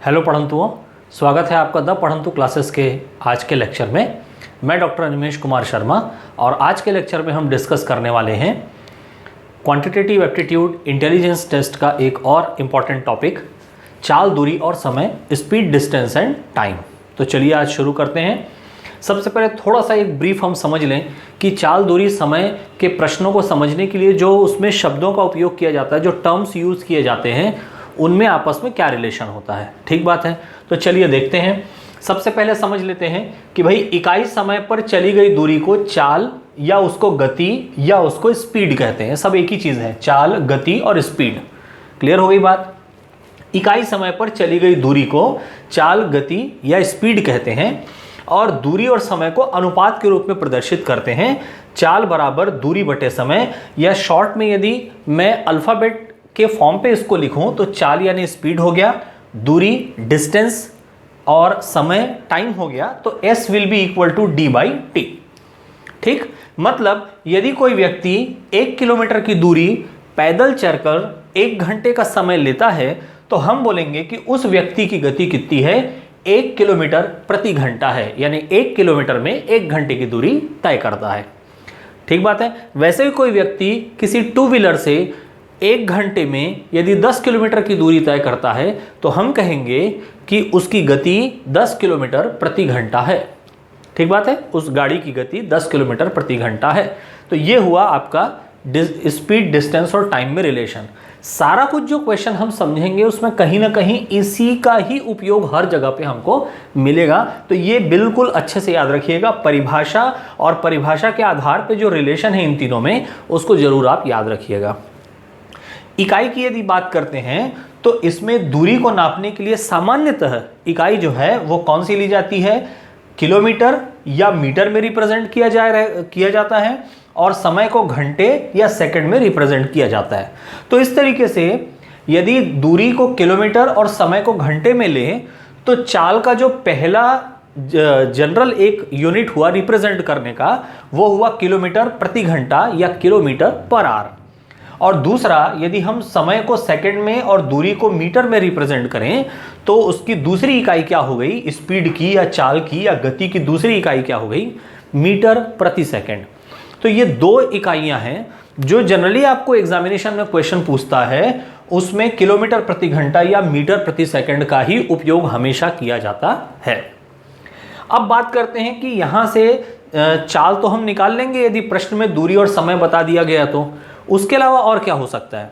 Hello पढ़ंतुओं, स्वागत है आपका द पढ़ंतु क्लासेस के आज के लेक्चर में। मैं डॉक्टर अनिमेश कुमार शर्मा और आज के लेक्चर में हम डिस्कस करने वाले हैं क्वांटिटेटिव एप्टीट्यूड इंटेलिजेंस टेस्ट का एक और इम्पॉर्टेंट टॉपिक, चाल, दूरी और समय, स्पीड, डिस्टेंस एंड टाइम। तो चलिए आज शुरू करते हैं। सबसे पहले थोड़ा सा एक ब्रीफ हम समझ लें कि चाल, दूरी, समय के प्रश्नों को समझने के लिए जो उसमें शब्दों का उपयोग किया जाता है, जो टर्म्स यूज़ किए जाते हैं, उनमें आपस में क्या रिलेशन होता है। ठीक बात है, तो चलिए देखते हैं। सबसे पहले समझ लेते हैं कि भाई इकाई समय पर चली गई दूरी को चाल या उसको गति या उसको स्पीड कहते हैं। सब एक ही चीज़ है, चाल, गति और स्पीड। क्लियर हो गई बात। इकाई समय पर चली गई दूरी को चाल, गति या स्पीड कहते हैं और दूरी और समय को अनुपात के रूप में प्रदर्शित करते हैं। चाल बराबर दूरी बटे समय, या शॉर्ट में यदि मैं अल्फाबेट के फॉर्म पे इसको लिखूं तो चाल यानी स्पीड हो गया, दूरी डिस्टेंस और समय टाइम हो गया, तो S will be equal to D/T। ठीक, मतलब यदि कोई व्यक्ति 1 किलोमीटर की दूरी पैदल चलकर 1 घंटे का समय लेता है तो हम बोलेंगे कि उस व्यक्ति की गति कितनी है, 1 किलोमीटर प्रति घंटा है, यानी 1 किलोमीटर में 1 घंटे की दूरी तय करता है। ठीक बात है। वैसे ही कोई व्यक्ति किसी टू व्हीलर से 1 घंटे में यदि 10 किलोमीटर की दूरी तय करता है तो हम कहेंगे कि उसकी गति 10 किलोमीटर प्रति घंटा है। ठीक बात है, उस गाड़ी की गति 10 किलोमीटर प्रति घंटा है। तो ये हुआ आपका स्पीड, डिस्टेंस और टाइम में रिलेशन। सारा कुछ जो क्वेश्चन हम समझेंगे उसमें कहीं ना कहीं इसी का ही उपयोग हर जगह पे हमको मिलेगा। तो ये बिल्कुल अच्छे से याद रखिएगा। परिभाषा और परिभाषा के आधार पे जो रिलेशन है इन तीनों में, उसको जरूर आप याद रखिएगा। इकाई की यदि बात करते हैं तो इसमें दूरी को नापने के लिए सामान्यतः इकाई जो है वो कौन सी ली जाती है, किलोमीटर या मीटर में रिप्रेजेंट किया जाता है और समय को घंटे या सेकंड में रिप्रेजेंट किया जाता है। तो इस तरीके से यदि दूरी को किलोमीटर और समय को घंटे में लें तो चाल का जो पहला जनरल एक यूनिट हुआ रिप्रेजेंट करने का, वो हुआ किलोमीटर प्रति घंटा या किलोमीटर पर आवर। और दूसरा, यदि हम समय को सेकंड में और दूरी को मीटर में रिप्रेजेंट करें तो उसकी दूसरी इकाई क्या हो गई, स्पीड की या चाल की या गति की दूसरी इकाई क्या हो गई, मीटर प्रति सेकंड। तो ये दो इकाइयां हैं जो जनरली आपको एग्जामिनेशन में क्वेश्चन पूछता है, उसमें किलोमीटर प्रति घंटा या मीटर प्रति सेकंड का ही उपयोग हमेशा किया जाता है। अब बात करते हैं कि यहां से चाल तो हम निकाल लेंगे यदि प्रश्न में दूरी और समय बता दिया गया तो। उसके अलावा और क्या हो सकता है,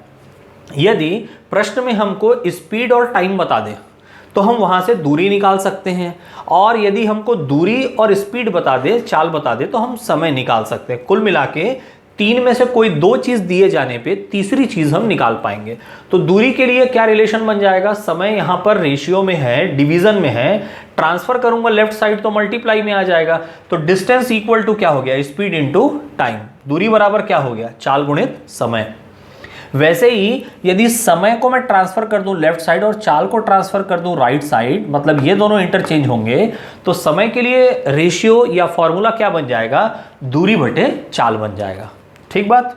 यदि प्रश्न में हमको स्पीड और टाइम बता दे तो हम वहां से दूरी निकाल सकते हैं, और यदि हमको दूरी और स्पीड बता दे, चाल बता दे, तो हम समय निकाल सकते हैं। कुल मिला के 3 में से कोई 2 चीज दिए जाने पे तीसरी चीज हम निकाल पाएंगे। तो दूरी के लिए क्या रिलेशन बन जाएगा, समय यहां पर रेशियो में है, डिवीजन में है, ट्रांसफर करूंगा लेफ्ट साइड तो मल्टीप्लाई में आ जाएगा। तो डिस्टेंस इक्वल टू क्या हो गया, स्पीड इंटू टाइम। दूरी बराबर क्या हो गया, चाल गुणित समय। वैसे ही यदि समय को मैं ट्रांसफर कर दूं लेफ्ट साइड और चाल को ट्रांसफर कर दूं राइट साइड, मतलब ये दोनों इंटरचेंज होंगे, तो समय के लिए रेशियो या फॉर्मूला क्या बन जाएगा, दूरी बटे चाल बन जाएगा। ठीक बात।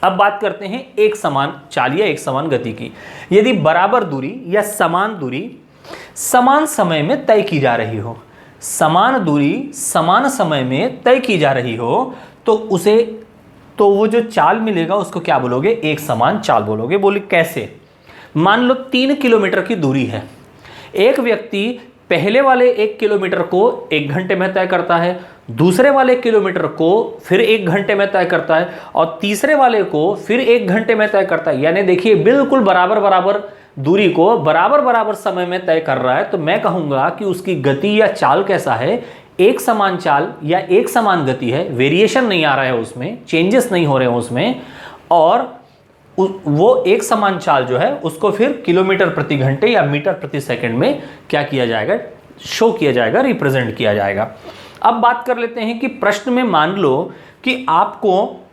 अब बात करते हैं एक समान चाल या एक समान गति की। यदि बराबर दूरी या समान दूरी समान समय में तय की जा रही हो, समान दूरी समान समय में तय की जा रही हो, तो वो जो चाल मिलेगा उसको क्या बोलोगे, एक समान चाल बोलोगे। बोले कैसे, मान लो 3 किलोमीटर की दूरी है, एक व्यक्ति पहले वाले 1 किलोमीटर को 1 घंटे में तय करता है, दूसरे वाले किलोमीटर को फिर 1 घंटे में तय करता है, और तीसरे वाले को फिर 1 घंटे में तय करता है। यानी देखिए बिल्कुल बराबर बराबर दूरी को बराबर बराबर समय में तय कर रहा है। तो मैं कहूंगा कि उसकी गति या चाल कैसा है, एक समान चाल या एक समान गति है, वेरिएशन नहीं आ रहा है उसमें, चेंजेस नहीं हो रहे हैं उसमें, और वो एक समान चाल जो है उसको फिर किलोमीटर प्रति घंटे या मीटर प्रति सेकंड में क्या किया जाएगा, शो किया जाएगा, रिप्रेजेंट किया जाएगा। अब बात कर लेते हैं कि प्रश्न में मान लो कि आपको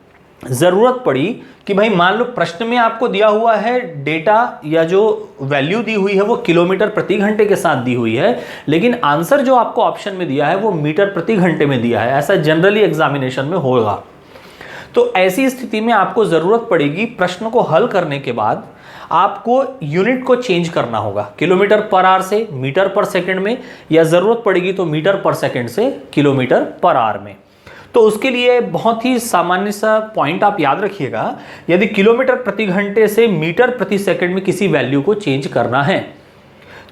जरूरत पड़ी कि भाई मान लो प्रश्न में आपको दिया हुआ है डेटा या जो वैल्यू दी हुई है वो किलोमीटर प्रति घंटे के साथ दी हुई है, लेकिन आंसर जो आपको ऑप्शन में दिया है वो मीटर प्रति घंटे में दिया है। ऐसा जनरली एग्जामिनेशन में होगा। तो ऐसी स्थिति में आपको ज़रूरत पड़ेगी प्रश्न को हल करने के बाद आपको यूनिट को चेंज करना होगा, किलोमीटर पर आवर से मीटर पर सेकंड में, या ज़रूरत पड़ेगी तो मीटर पर सेकंड से किलोमीटर पर आवर में। तो उसके लिए बहुत ही सामान्य सा पॉइंट आप याद रखिएगा, यदि किलोमीटर प्रति घंटे से मीटर प्रति सेकंड में किसी वैल्यू को चेंज करना है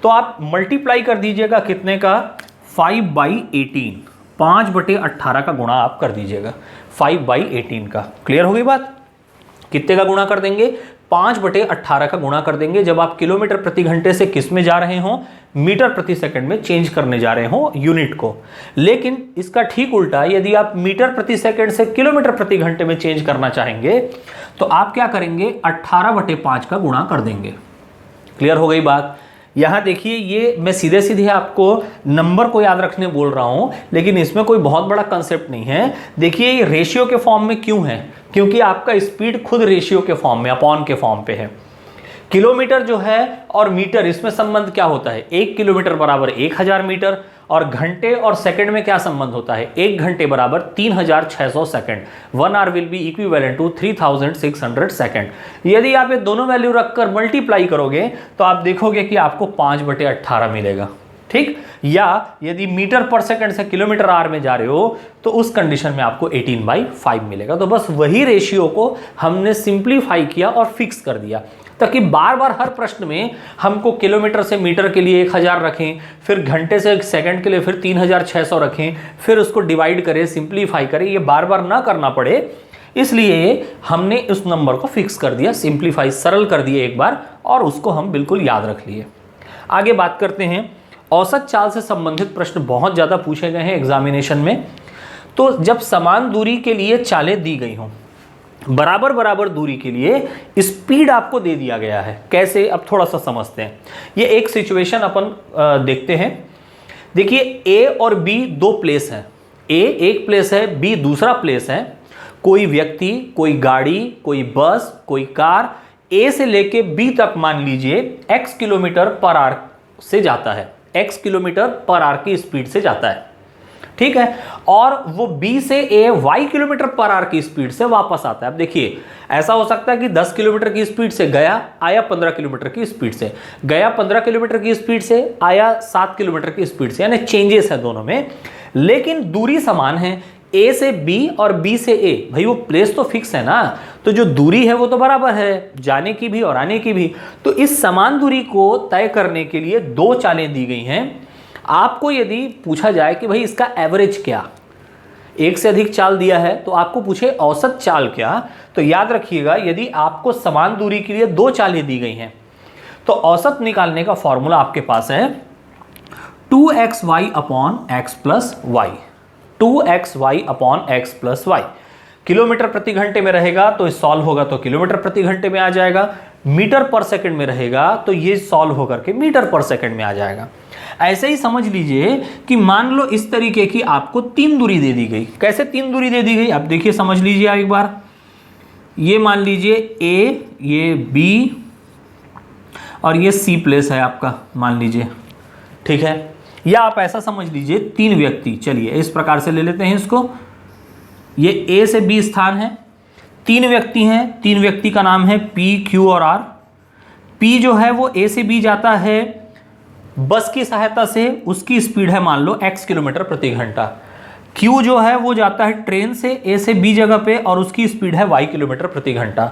तो आप मल्टीप्लाई कर दीजिएगा कितने का, 5/18, 5/18 का गुणा आप कर दीजिएगा 5/18 का। क्लियर हो गई बात? कितने का गुणा कर देंगे? 5/18 का गुणा कर देंगे जब आप किलोमीटर प्रति घंटे से किस में जा रहे हो, मीटर प्रति सेकंड में चेंज करने जा रहे हो यूनिट को। लेकिन इसका ठीक उल्टा, यदि आप मीटर प्रति सेकंड से किलोमीटर प्रति घंटे में चेंज करना चाहेंगे तो आप क्या करेंगे, 18/5 का गुणा कर देंगे। क्लियर हो गई बात? यहां देखिए, ये मैं सीधे सीधे आपको नंबर को याद रखने बोल रहा हूं, लेकिन इसमें कोई बहुत बड़ा कंसेप्ट नहीं है। देखिए ये रेशियो के फॉर्म में क्यों है, क्योंकि आपका स्पीड खुद रेशियो के फॉर्म में, अपॉन के फॉर्म पे है। किलोमीटर जो है और मीटर, इसमें संबंध क्या होता है, 1 किलोमीटर बराबर 1000 मीटर, और घंटे और सेकंड में क्या संबंध होता है, 1 घंटे बराबर 3600 second. 1 hour will be equivalent to 3600 second. यदि आप ये दोनों वैल्यू रखकर मल्टीप्लाई करोगे तो आप देखोगे कि आपको 5/18 मिलेगा। ठीक, या यदि मीटर पर सेकंड से किलोमीटर आवर में जा रहे हो तो उस कंडीशन में आपको 18/5 मिलेगा। तो बस वही रेशियो को हमने सिंप्लीफाई किया और फिक्स कर दिया, ताकि बार बार हर प्रश्न में हमको किलोमीटर से मीटर के लिए 1000 रखें, फिर घंटे से सेकंड के लिए फिर 3600 रखें, फिर उसको डिवाइड करें, सिंप्लीफाई करें, ये बार बार ना करना पड़े। इसलिए हमने उस नंबर को फिक्स कर दिया, सिंप्लीफाई सरल कर दिए एक बार, और उसको हम बिल्कुल याद रख लिए। आगे बात करते हैं, औसत चाल से संबंधित प्रश्न बहुत ज़्यादा पूछे गए हैं एग्जामिनेशन में। तो जब समान दूरी के लिए चालें दी गई हों, बराबर बराबर दूरी के लिए स्पीड आपको दे दिया गया है, कैसे, अब थोड़ा सा समझते हैं। ये एक सिचुएशन अपन देखते हैं। देखिए ए और बी दो प्लेस हैं, ए एक प्लेस है, बी दूसरा प्लेस है। कोई व्यक्ति, कोई गाड़ी, कोई बस, कोई कार ए से लेके बी तक मान लीजिए x किलोमीटर पर आवर से जाता है, x किलोमीटर पर आवर की स्पीड से जाता है, ठीक है। और वो B से A y kilometre per hour की स्पीड से वापस आता है। अब देखिए, ऐसा हो सकता है कि 10 किलोमीटर की स्पीड से गया, आया 15 किलोमीटर की स्पीड से, गया 15 किलोमीटर की स्पीड से, आया 7 किलोमीटर की स्पीड से, यानी चेंजेस है दोनों में, लेकिन दूरी समान है। A से B और B से A, भाई वो प्लेस तो फिक्स है ना, तो जो दूरी है वो तो बराबर है, जाने की भी और आने की भी। तो इस समान दूरी को तय करने के लिए दो चालें दी गई हैं। आपको यदि पूछा जाए कि भाई इसका एवरेज क्या, एक से अधिक चाल दिया है तो आपको पूछे औसत चाल क्या, तो याद रखिएगा यदि आपको समान दूरी के लिए दो चालें दी गई हैं तो औसत निकालने का फॉर्मूला आपके पास है 2xy upon x plus y. 2xy upon x plus y kilometre प्रति घंटे में रहेगा तो सॉल्व होगा तो किलोमीटर प्रति घंटे में आ जाएगा, मीटर पर सेकंड में रहेगा तो ये सॉल्व होकर के मीटर पर सेकंड में आ जाएगा। ऐसे ही समझ लीजिए कि मान लो इस तरीके की आपको तीन दूरी दे दी गई। कैसे तीन दूरी दे दी गई, अब देखिए समझ लीजिए आप एक बार। ये मान लीजिए ए, ये बी और ये सी प्लेस है आपका, मान लीजिए, ठीक है। या आप ऐसा समझ लीजिए तीन व्यक्ति, चलिए इस प्रकार से ले लेते हैं इसको। ये ए से बी स्थान है, तीन व्यक्ति हैं, तीन व्यक्ति का नाम है पी, क्यू और आर। पी जो है वो ए से बी जाता है बस की सहायता से, उसकी स्पीड है मान लो x किलोमीटर प्रति घंटा। Q जो है वो जाता है ट्रेन से A से B जगह पे और उसकी स्पीड है y किलोमीटर प्रति घंटा।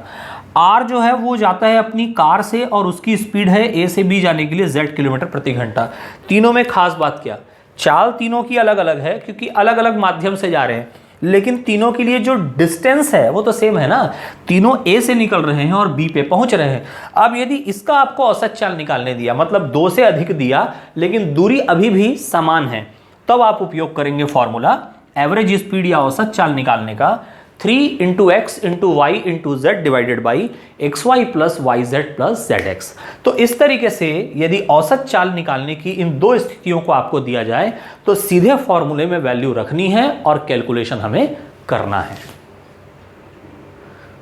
R जो है वो जाता है अपनी कार से और उसकी स्पीड है A से B जाने के लिए z किलोमीटर प्रति घंटा। तीनों में खास बात क्या, चाल तीनों की अलग अलग है क्योंकि अलग अलग माध्यम से जा रहे हैं, लेकिन तीनों के लिए जो डिस्टेंस है वो तो सेम है ना, तीनों ए से निकल रहे हैं और बी पे पहुंच रहे हैं। अब यदि इसका आपको औसत चाल निकालने दिया, मतलब दो से अधिक दिया लेकिन दूरी अभी भी समान है, तब आप उपयोग करेंगे फॉर्मूला एवरेज स्पीड या औसत चाल निकालने का 3 × x × y × z divided by xy plus yz plus zx। तो इस तरीके से यदि औसत चाल निकालने की इन दो स्थितियों को आपको दिया जाए तो सीधे फॉर्मूले में वैल्यू रखनी है और कैलकुलेशन हमें करना है।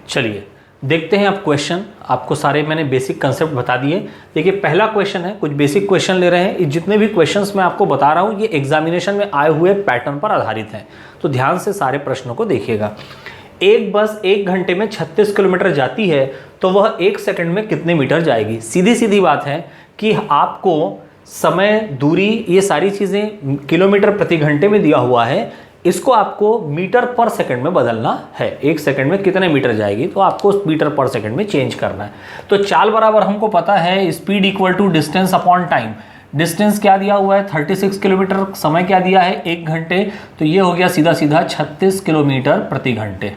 चलिए देखते हैं अब क्वेश्चन। आपको सारे मैंने बेसिक कंसेप्ट बता दिए। देखिए पहला क्वेश्चन है, कुछ बेसिक क्वेश्चन ले रहे हैं। जितने भी क्वेश्चंस मैं आपको बता रहा हूं ये एग्जामिनेशन में आए हुए पैटर्न पर आधारित हैं, तो ध्यान से सारे प्रश्नों को देखिएगा। एक बस 1 घंटे में 36 किलोमीटर जाती है तो वह 1 सेकंड में कितने मीटर जाएगी। सीधी सीधी बात है कि आपको समय, दूरी, ये सारी चीज़ें किलोमीटर प्रति घंटे में दिया हुआ है, इसको आपको मीटर पर सेकंड में बदलना है। 1 सेकंड में कितने मीटर जाएगी तो आपको मीटर पर सेकंड में चेंज करना है। तो चाल बराबर हमको पता है speed equal to distance upon time. Distance क्या दिया हुआ है 36 किलोमीटर, समय क्या दिया है 1 घंटे, तो ये हो गया सीधा सीधा 36 किलोमीटर प्रति घंटे।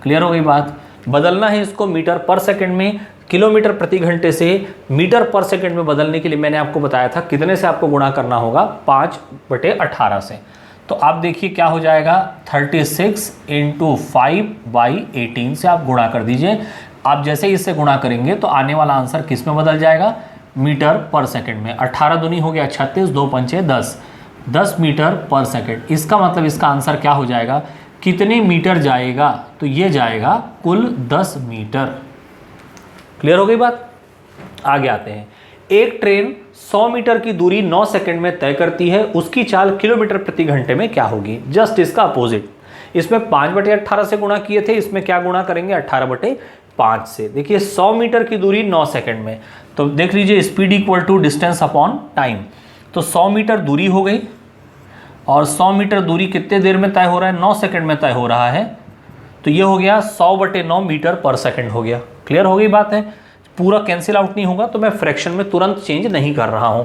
क्लियर हो गई बात। बदलना है इसको मीटर पर सेकंड में, किलोमीटर प्रति घंटे से मीटर पर सेकंड में बदलने के लिए मैंने आपको बताया था कितने से आपको गुणा करना होगा, 5/18 से। तो आप देखिए क्या हो जाएगा 36 × 5/18 से आप गुणा कर दीजिए। आप जैसे ही इससे गुणा करेंगे तो आने वाला आंसर किस में बदल जाएगा, मीटर पर सेकंड में। 18 दूनी हो गया 36, 2 पंचे 10, 10 मीटर पर सेकंड। इसका मतलब इसका आंसर क्या हो जाएगा, कितने मीटर जाएगा, तो ये जाएगा कुल 10 मीटर। क्लियर हो गई बात। आगे आते हैं। एक ट्रेन 100 मीटर की दूरी 9 सेकंड में तय करती है, उसकी चाल किलोमीटर प्रति घंटे में क्या होगी। जस्ट इसका अपोजिट, इसमें 5/18 से गुणा किए थे, इसमें क्या गुणा करेंगे 18/5 से। देखिए 100 मीटर की दूरी 9 सेकंड में, तो देख लीजिए speed equal to distance upon time. तो 100 मीटर दूरी हो गई और 100 मीटर दूरी कितने देर में तय हो रहा है, 9 सेकंड में तय हो रहा है। तो ये हो गया 100/9 मीटर पर सेकंड हो गया। क्लियर हो गई बात है। पूरा कैंसिल आउट नहीं होगा तो मैं फ्रैक्शन में तुरंत चेंज नहीं कर रहा हूं।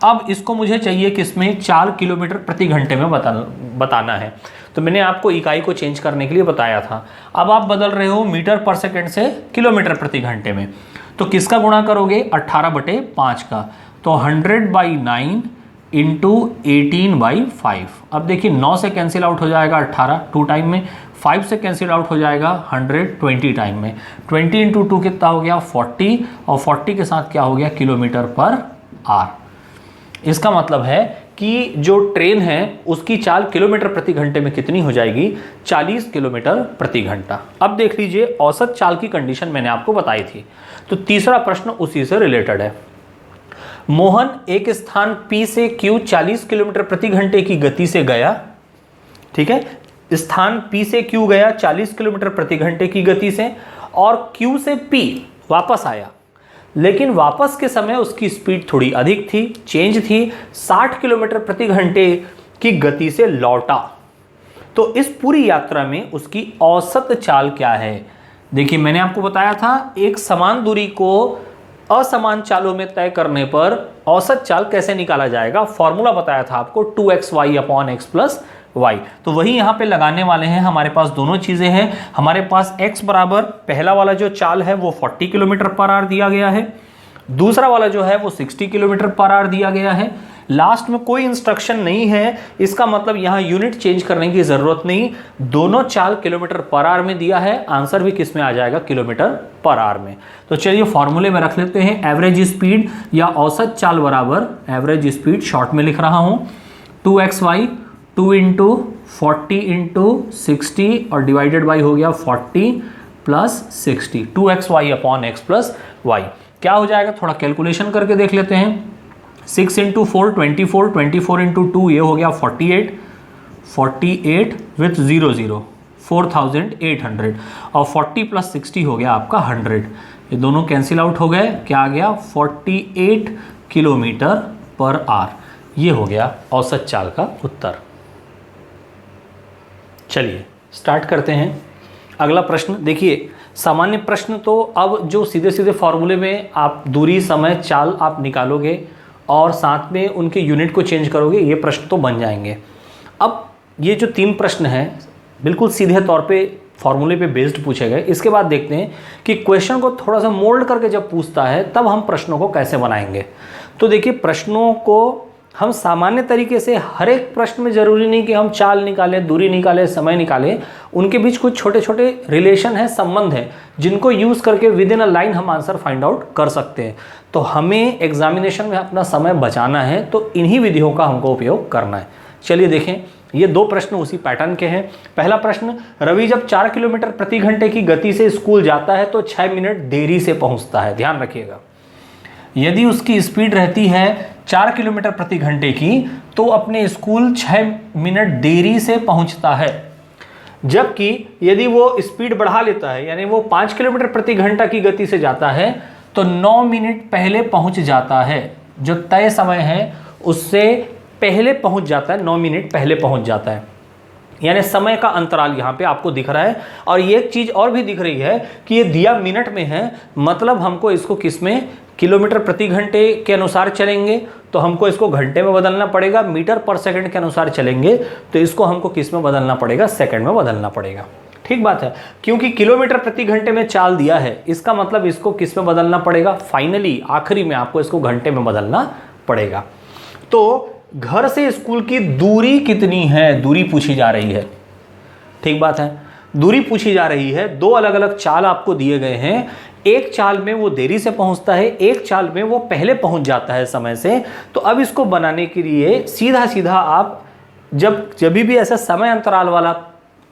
अब इसको मुझे चाहिए किसमें, 4 किलोमीटर प्रति घंटे में बताना है। तो मैंने आपको इकाई को चेंज करने के लिए बताया था। अब आप बदल रहे हो मीटर पर सेकंड से किलोमीटर प्रति घंटे में, तो किसका गुणा करोगे 18/5 का। तो 100/9 × 18/5। अब देखिए 9 से कैंसिल आउट हो जाएगा 18 2 टाइम में, 5 से कैंसिल आउट हो जाएगा 100 20 टाइम में। 20 × 2 कितना हो गया 40, और 40 के साथ क्या हो गया किलोमीटर पर आर। इसका मतलब है कि जो ट्रेन है उसकी चाल किलोमीटर प्रति घंटे में कितनी हो जाएगी, 40 किलोमीटर प्रति घंटा। अब देख लीजिए औसत चाल की कंडीशन मैंने आपको बताई थी। तो तीसरा प्रश्न उसी से रिलेटेड है। मोहन एक स्थान P से Q 40 किलोमीटर प्रति घंटे की गति से गया। ठीक है, स्थान P से Q गया 40 किलोमीटर प्रति घंटे की गति से, और Q से P वापस आया, लेकिन वापस के समय उसकी स्पीड थोड़ी अधिक थी, चेंज थी, 60 किलोमीटर प्रति घंटे की गति से लौटा। तो इस पूरी यात्रा में उसकी औसत चाल क्या है। देखिए मैंने आपको बताया था एक समान दूरी को असमान चालों में तय करने पर औसत चाल कैसे निकाला जाएगा। फॉर्मूला बताया था आपको 2xy/x + y। तो वही यहाँ पे लगाने वाले हैं। हमारे पास दोनों चीज़ें हैं। हमारे पास x बराबर पहला वाला जो चाल है वो 40 किलोमीटर पर आवर दिया गया है, दूसरा वाला जो है वो 60 किलोमीटर पर आवर दिया गया है। लास्ट में कोई इंस्ट्रक्शन नहीं है, इसका मतलब यहाँ यूनिट चेंज करने की ज़रूरत नहीं। दोनों चाल किलोमीटर पर आवर में दिया है, आंसर भी किस में आ जाएगा किलोमीटर पर आवर में। तो चलिए फॉर्मूले में रख लेते हैं। एवरेज स्पीड या औसत चाल बराबर एवरेज स्पीड, शॉर्ट में लिख रहा हूँ 2xy 2 × 40 × 60 और डिवाइडेड बाई हो गया 40 + 60 2xy/x + y। क्या हो जाएगा थोड़ा कैलकुलेशन करके देख लेते हैं। 6 × 4 24, 24 × 2 ये हो गया 48, 48 विथ 0 0 4800, और 40 + 60 हो गया आपका 100। ये दोनों कैंसिल आउट हो गए, क्या आ गया 48 किलोमीटर पर आवर। ये हो गया औसत चाल का उत्तर। चलिए स्टार्ट करते हैं अगला प्रश्न। देखिए सामान्य प्रश्न तो अब जो सीधे सीधे फॉर्मूले में आप दूरी, समय, चाल आप निकालोगे और साथ में उनके यूनिट को चेंज करोगे, ये प्रश्न तो बन जाएंगे। अब ये जो 3 प्रश्न हैं बिल्कुल सीधे तौर पे फॉर्मूले पे बेस्ड पूछे गए। इसके बाद देखते हैं कि क्वेश्चन को थोड़ा सा मोल्ड करके जब पूछता है तब हम प्रश्नों को कैसे बनाएंगे। तो देखिए प्रश्नों को हम सामान्य तरीके से, हर एक प्रश्न में ज़रूरी नहीं कि हम चाल निकालें, दूरी निकालें, समय निकालें, उनके बीच कुछ छोटे छोटे रिलेशन है, संबंध है, जिनको यूज़ करके विद इन अ लाइन हम आंसर फाइंड आउट कर सकते हैं। तो हमें एग्जामिनेशन में अपना समय बचाना है तो इन्हीं विधियों का हमको उपयोग करना है। चलिए देखें, ये 2 प्रश्न उसी पैटर्न के हैं। पहला प्रश्न, रवि जब 4 किलोमीटर प्रति घंटे की गति से स्कूल जाता है तो 6 मिनट देरी से पहुंचता है। ध्यान रखिएगा, यदि उसकी स्पीड रहती है 4 किलोमीटर प्रति घंटे की तो अपने स्कूल 6 मिनट देरी से पहुंचता है। जबकि यदि वो स्पीड बढ़ा लेता है, यानी वो 5 किलोमीटर प्रति घंटा की गति से जाता है, तो 9 मिनट पहले पहुंच जाता है। जो तय समय है उससे पहले पहुंच जाता है, 9 मिनट पहले पहुंच जाता है। यानी समय का अंतराल यहाँ पे आपको दिख रहा है। और ये एक चीज़ और भी दिख रही है कि ये दिया मिनट में है, मतलब हमको इसको किस में, किलोमीटर प्रति घंटे के अनुसार चलेंगे तो हमको इसको घंटे में बदलना पड़ेगा, मीटर पर सेकंड के अनुसार चलेंगे तो इसको हमको किस में बदलना पड़ेगा, सेकंड में बदलना पड़ेगा। ठीक बात है, क्योंकि किलोमीटर प्रति घंटे में चाल दिया है, इसका मतलब इसको किस में बदलना पड़ेगा, फाइनली आखिरी में आपको इसको घंटे में बदलना पड़ेगा। तो घर से स्कूल की दूरी कितनी है, दूरी पूछी जा रही है। ठीक बात है, दूरी पूछी जा रही है। दो अलग अलग चाल आपको दिए गए हैं, एक चाल में वो देरी से पहुंचता है, एक चाल में वो पहले पहुंच जाता है समय से। तो अब इसको बनाने के लिए सीधा सीधा आप जब भी ऐसा समय अंतराल वाला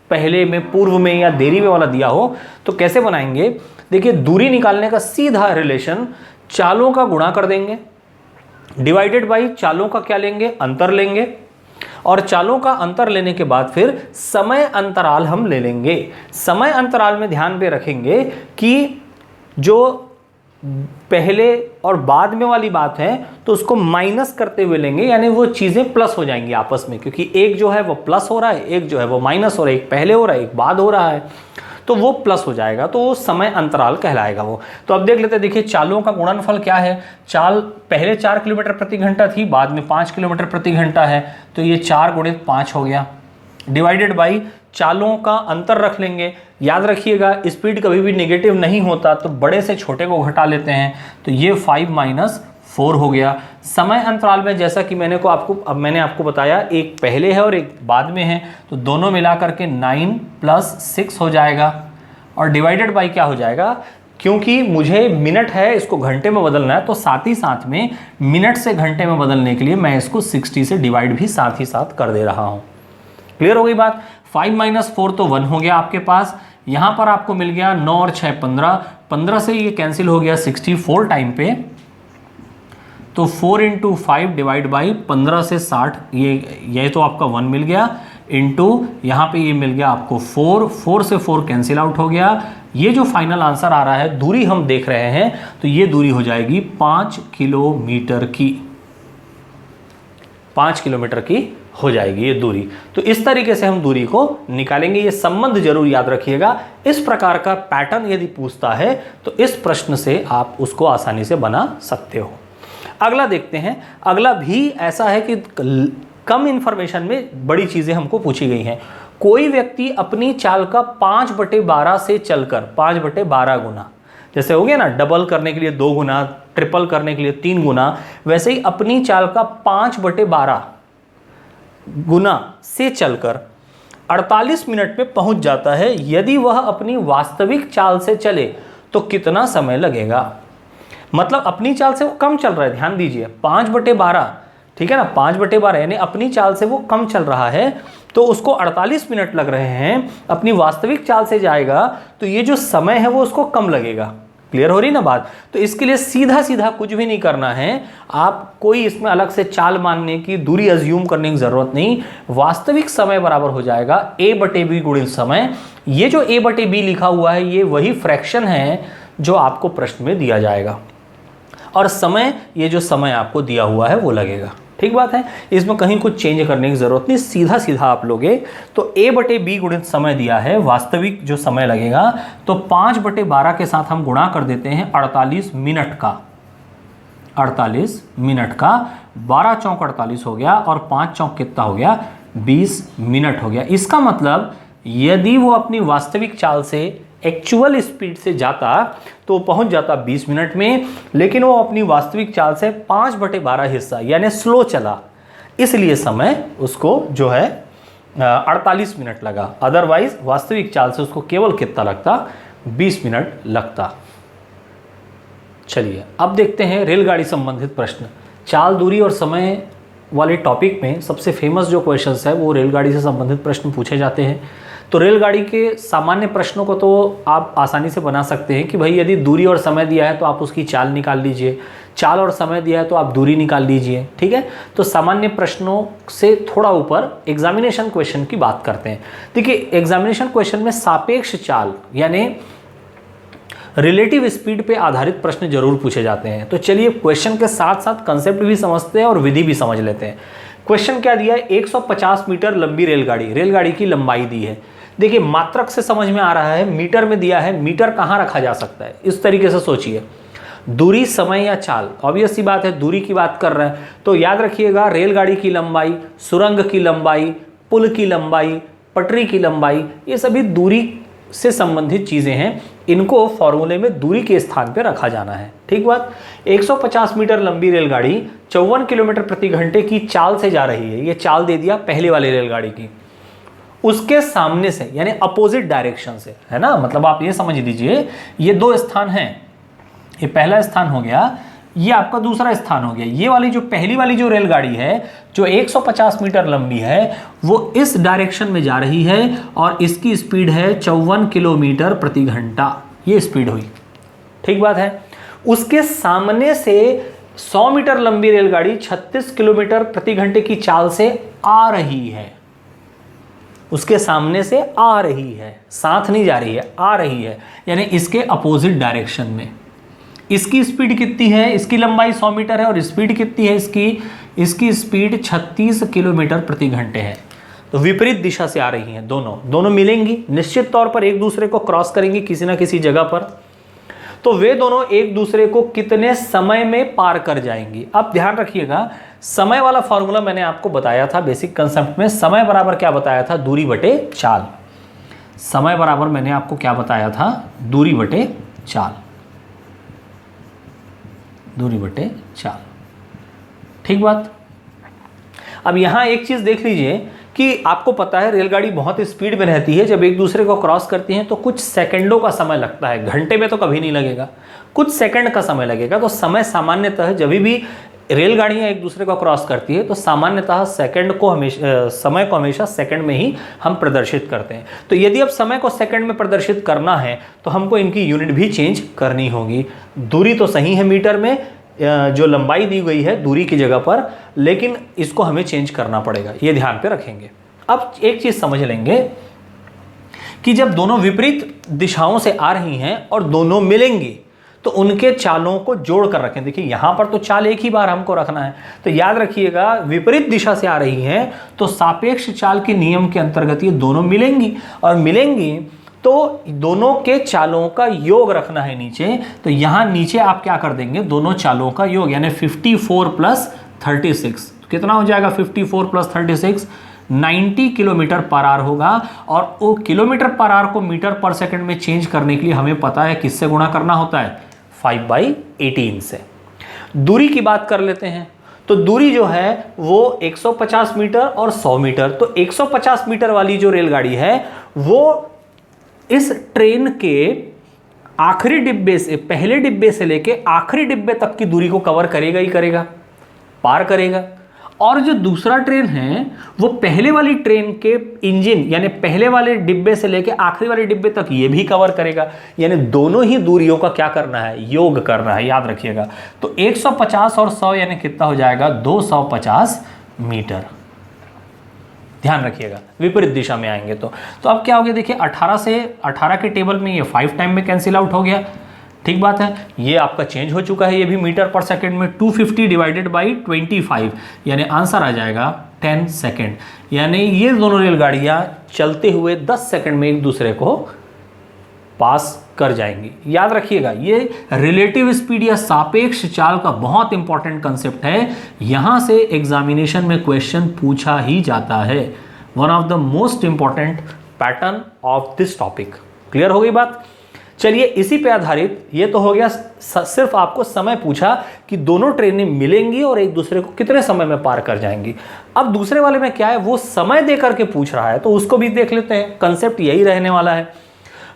पहले में, पूर्व में या देरी में वाला दिया हो तो कैसे बनाएंगे। देखिए, दूरी निकालने का सीधा रिलेशन, चालों का गुणा कर देंगे डिवाइडेड बाई चालों का क्या लेंगे, अंतर लेंगे, और चालों का अंतर लेने के बाद फिर समय अंतराल हम ले लेंगे। समय अंतराल में ध्यान पे रखेंगे कि जो पहले और बाद में वाली बात है तो उसको माइनस करते हुए लेंगे, यानी वो चीज़ें प्लस हो जाएंगी आपस में, क्योंकि एक जो है वो प्लस हो रहा है, एक जो है वो माइनस हो रहा है, एक पहले हो रहा है, एक बाद हो रहा है, तो वो प्लस हो जाएगा, तो वो समय अंतराल कहलाएगा वो। तो अब देख लेते हैं, देखिए चालों का गुणनफल क्या है। चाल पहले 4 किलोमीटर प्रति घंटा थी, बाद में 5 किलोमीटर प्रति घंटा है, तो ये 4 गुणित 5 हो गया, डिवाइडेड बाई चालों का अंतर रख लेंगे। याद रखिएगा, स्पीड कभी भी नेगेटिव नहीं होता, तो बड़े से छोटे को घटा लेते हैं, तो ये 5 माइनस 4 हो गया। समय अंतराल में जैसा कि मैंने आपको बताया, एक पहले है और एक बाद में है, तो दोनों मिला करके 9 + 6 हो जाएगा, और डिवाइडेड बाई क्या हो जाएगा, क्योंकि मुझे मिनट है इसको घंटे में बदलना है, तो साथ ही साथ में मिनट से घंटे में बदलने के लिए मैं इसको 60 से डिवाइड भी साथ ही साथ कर दे रहा हूं। क्लियर हो गई बात। 5 - 4 तो 1 हो गया आपके पास। यहां पर आपको मिल गया 9 और 6 15, 15 से ये कैंसिल हो गया 64 टाइम पे, तो 4 × 5 डिवाइड बाई 15 से 60, ये तो आपका 1 मिल गया, इंटू यहाँ पे ये मिल गया आपको 4 से 4 कैंसिल आउट हो गया। ये जो फाइनल आंसर आ रहा है, दूरी हम देख रहे हैं, तो ये दूरी हो जाएगी 5 किलोमीटर की, 5 किलोमीटर की हो जाएगी ये दूरी। तो इस तरीके से हम दूरी को निकालेंगे। ये संबंध जरूर याद रखिएगा। इस प्रकार का पैटर्न यदि पूछता है तो इस प्रश्न से आप उसको आसानी से बना सकते हो। अगला देखते हैं। अगला भी ऐसा है कि कम इंफॉर्मेशन में बड़ी चीजें हमको पूछी गई हैं। कोई व्यक्ति अपनी चाल का 5/12 से चलकर 5/12 गुना, जैसे हो गया ना, डबल करने के लिए 2 गुना, ट्रिपल करने के लिए 3 गुना, वैसे ही अपनी चाल का 5/12 गुना से चलकर 48 मिनट में पहुंच जाता है। यदि वह अपनी वास्तविक चाल से चले तो कितना समय लगेगा। मतलब अपनी चाल से वो कम चल रहा है, ध्यान दीजिए, 5/12, ठीक है ना, 5/12 यानी अपनी चाल से वो कम चल रहा है, तो उसको 48 मिनट लग रहे हैं। अपनी वास्तविक चाल से जाएगा तो ये जो समय है वो उसको कम लगेगा। क्लियर हो रही ना बात। तो इसके लिए सीधा सीधा कुछ भी नहीं करना है, आप कोई इसमें अलग से चाल मानने की, दूरी अज्यूम करने की जरूरत नहीं। वास्तविक समय बराबर हो जाएगा a/b गुणित समय। ये जो a/b लिखा हुआ है ये वही फ्रैक्शन है जो आपको प्रश्न में दिया जाएगा, और समय, ये जो समय आपको दिया हुआ है वो लगेगा। ठीक बात है, इसमें कहीं कुछ चेंज करने की जरूरत नहीं, सीधा सीधा आप लोगे। तो a/b गुणित समय दिया है, वास्तविक जो समय लगेगा, तो 5/12 के साथ हम गुणा कर देते हैं 48 मिनट का, 48 मिनट का, 12 चौक 48 हो गया, और 5 चौक कितना हो गया, 20 मिनट हो गया। इसका मतलब यदि वो अपनी वास्तविक चाल से, एक्चुअल स्पीड से जाता तो पहुंच जाता 20 मिनट में, लेकिन वो अपनी वास्तविक चाल से 5/12 हिस्सा यानी स्लो चला, इसलिए समय उसको जो है 48 मिनट लगा। अदरवाइज वास्तविक चाल से उसको केवल कितना लगता, 20 मिनट लगता। चलिए अब देखते हैं रेलगाड़ी संबंधित प्रश्न। चाल, दूरी और समय वाले टॉपिक में सबसे फेमस जो क्वेश्चंस है वो रेलगाड़ी से संबंधित प्रश्न पूछे जाते हैं। तो रेलगाड़ी के सामान्य प्रश्नों को तो आप आसानी से बना सकते हैं कि भाई यदि दूरी और समय दिया है तो आप उसकी चाल निकाल लीजिए, चाल और समय दिया है तो आप दूरी निकाल लीजिए। ठीक है, तो सामान्य प्रश्नों से थोड़ा ऊपर एग्जामिनेशन क्वेश्चन की बात करते हैं। देखिए एग्जामिनेशन क्वेश्चन में सापेक्ष चाल यानी रिलेटिव स्पीड पे आधारित प्रश्न जरूर पूछे जाते हैं। तो चलिए क्वेश्चन के साथ साथ कंसेप्ट भी समझते हैं और विधि भी समझ लेते हैं। क्वेश्चन क्या दिया है, 150 मीटर लंबी रेलगाड़ी की लंबाई दी है। देखिए मात्रक से समझ में आ रहा है, मीटर में दिया है, मीटर कहाँ रखा जा सकता है, इस तरीके से सोचिए। दूरी, समय या चाल, ऑब्वियस सी बात है दूरी की बात कर रहे हैं, तो याद रखिएगा रेलगाड़ी की लंबाई, सुरंग की लंबाई, पुल की लंबाई, पटरी की लंबाई, ये सभी दूरी से संबंधित चीजें हैं। इनको फॉर्मूले में दूरी के स्थान पर रखा जाना है। ठीक बात। 150 मीटर लंबी रेलगाड़ी 54 किलोमीटर प्रति घंटे की चाल से जा रही है। ये चाल दे दिया पहले वाली रेलगाड़ी की, उसके सामने से यानी अपोजिट डायरेक्शन से, है ना। मतलब आप ये समझ लीजिए ये दो स्थान हैं, ये पहला स्थान हो गया, ये आपका दूसरा स्थान हो गया। ये वाली जो पहली वाली जो रेलगाड़ी है जो 150 मीटर लंबी है वो इस डायरेक्शन में जा रही है और इसकी स्पीड है 54 किलोमीटर प्रति घंटा, ये स्पीड हुई। ठीक बात है। उसके सामने से 100 मीटर लंबी रेलगाड़ी 36 किलोमीटर प्रति घंटे की चाल से आ रही है। उसके सामने से आ रही है, साथ नहीं जा रही है, आ रही है, यानी इसके अपोजिट डायरेक्शन में। इसकी स्पीड कितनी है, इसकी लंबाई 100 मीटर है और स्पीड कितनी है इसकी स्पीड 36 किलोमीटर प्रति घंटे है। तो विपरीत दिशा से आ रही हैं दोनों मिलेंगी, निश्चित तौर पर एक दूसरे को क्रॉस करेंगी किसी ना किसी जगह पर। तो वे दोनों एक दूसरे को कितने समय में पार कर जाएंगी। अब ध्यान रखिएगा, समय वाला फॉर्मूला मैंने आपको बताया था बेसिक कंसेप्ट में। समय बराबर क्या बताया था, दूरी बटे चाल। समय बराबर मैंने आपको क्या बताया था, दूरी बटे चाल, दूरी बटे चाल। ठीक बात। अब यहां एक चीज देख लीजिए कि आपको पता है रेलगाड़ी बहुत स्पीड में रहती है, जब एक दूसरे को क्रॉस करती हैं तो कुछ सेकंडों का समय लगता है, घंटे में तो कभी नहीं लगेगा, कुछ सेकंड का समय लगेगा। तो समय सामान्यतः जब भी रेलगाड़ियां एक दूसरे को क्रॉस करती है तो सामान्यतः समय को हमेशा सेकंड में ही हम प्रदर्शित करते हैं। तो यदि अब समय को सेकंड में प्रदर्शित करना है तो हमको इनकी यूनिट भी चेंज करनी होगी। दूरी तो सही है मीटर में, जो लंबाई दी गई है दूरी की जगह पर, लेकिन इसको हमें चेंज करना पड़ेगा, ये ध्यान पे रखेंगे। अब एक चीज समझ लेंगे कि जब दोनों विपरीत दिशाओं से आ रही हैं और दोनों मिलेंगी तो उनके चालों को जोड़ कर रखें। देखिए यहां पर तो चाल एक ही बार हमको रखना है, तो याद रखिएगा विपरीत दिशा से आ रही हैं तो सापेक्ष चाल के नियम के अंतर्गत ये दोनों मिलेंगी, और मिलेंगी तो दोनों के चालों का योग रखना है नीचे। तो यहां नीचे आप क्या कर देंगे, दोनों चालों का योग, यानी 54 प्लस 36 कितना हो जाएगा, 54 प्लस 36 90 किलोमीटर पर आवर होगा। और वो किलोमीटर पर आवर को मीटर पर सेकंड में चेंज करने के लिए हमें पता है किससे गुणा करना होता है, 5/18 से। दूरी की बात कर लेते हैं, तो दूरी जो है वो 150 मीटर और 100 मीटर। तो 150 मीटर वाली जो रेलगाड़ी है वो इस ट्रेन के आखिरी डिब्बे से, पहले डिब्बे से लेके आखिरी डिब्बे तक की दूरी को कवर करेगा ही करेगा, पार करेगा। और जो दूसरा ट्रेन है वो पहले वाली ट्रेन के इंजन यानी पहले वाले डिब्बे से लेके आखिरी वाले डिब्बे तक ये भी कवर करेगा, यानी दोनों ही दूरियों का क्या करना है, योग करना है, याद रखिएगा। तो 150 और 100 यानी कितना हो जाएगा, 250 मीटर। ध्यान रखिएगा विपरीत दिशा में आएंगे तो अब क्या हो गया, देखिए 18 से 18 के टेबल में ये 5 टाइम में कैंसिल आउट हो गया। ठीक बात है, ये आपका चेंज हो चुका है, ये भी मीटर पर सेकंड में 250 डिवाइडेड बाई 25, यानी आंसर आ जाएगा 10 सेकंड। यानी ये दोनों रेलगाड़ियां चलते हुए 10 सेकंड में एक दूसरे को पास कर जाएंगी। याद रखिएगा ये रिलेटिव स्पीड या सापेक्ष चाल का बहुत इंपॉर्टेंट कंसेप्ट है, यहां से एग्जामिनेशन में क्वेश्चन पूछा ही जाता है। One of the most important pattern of this topic. Clear हो गई बात। चलिए इसी पे आधारित, ये तो हो गया सिर्फ आपको समय पूछा कि दोनों ट्रेनें मिलेंगी और एक दूसरे को कितने समय में पार कर जाएंगी। अब दूसरे वाले में क्या है, वो समय दे करके पूछ रहा है, तो उसको भी देख लेते हैं। कंसेप्ट यही रहने वाला है,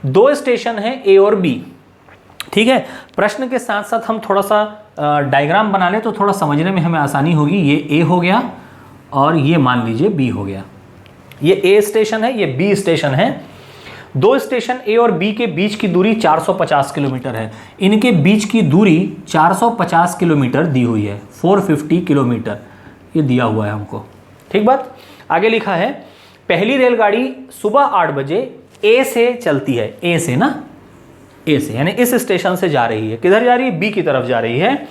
दो स्टेशन हैं ए और बी। ठीक है, प्रश्न के साथ साथ हम थोड़ा सा डायग्राम बना लें तो थोड़ा समझने में हमें आसानी होगी। ये ए हो गया और ये मान लीजिए बी हो गया। ये ए स्टेशन है, ये बी स्टेशन है। दो स्टेशन ए और बी के बीच की दूरी 450 किलोमीटर है। इनके बीच की दूरी 450 किलोमीटर दी हुई है, 450 किलोमीटर ये दिया हुआ है हमको। ठीक बात। आगे लिखा है पहली रेलगाड़ी सुबह 8 बजे ए से चलती है। ए से ना, ए से यानी इस स्टेशन से जा रही है। किधर जा रही है? बी की तरफ जा रही है।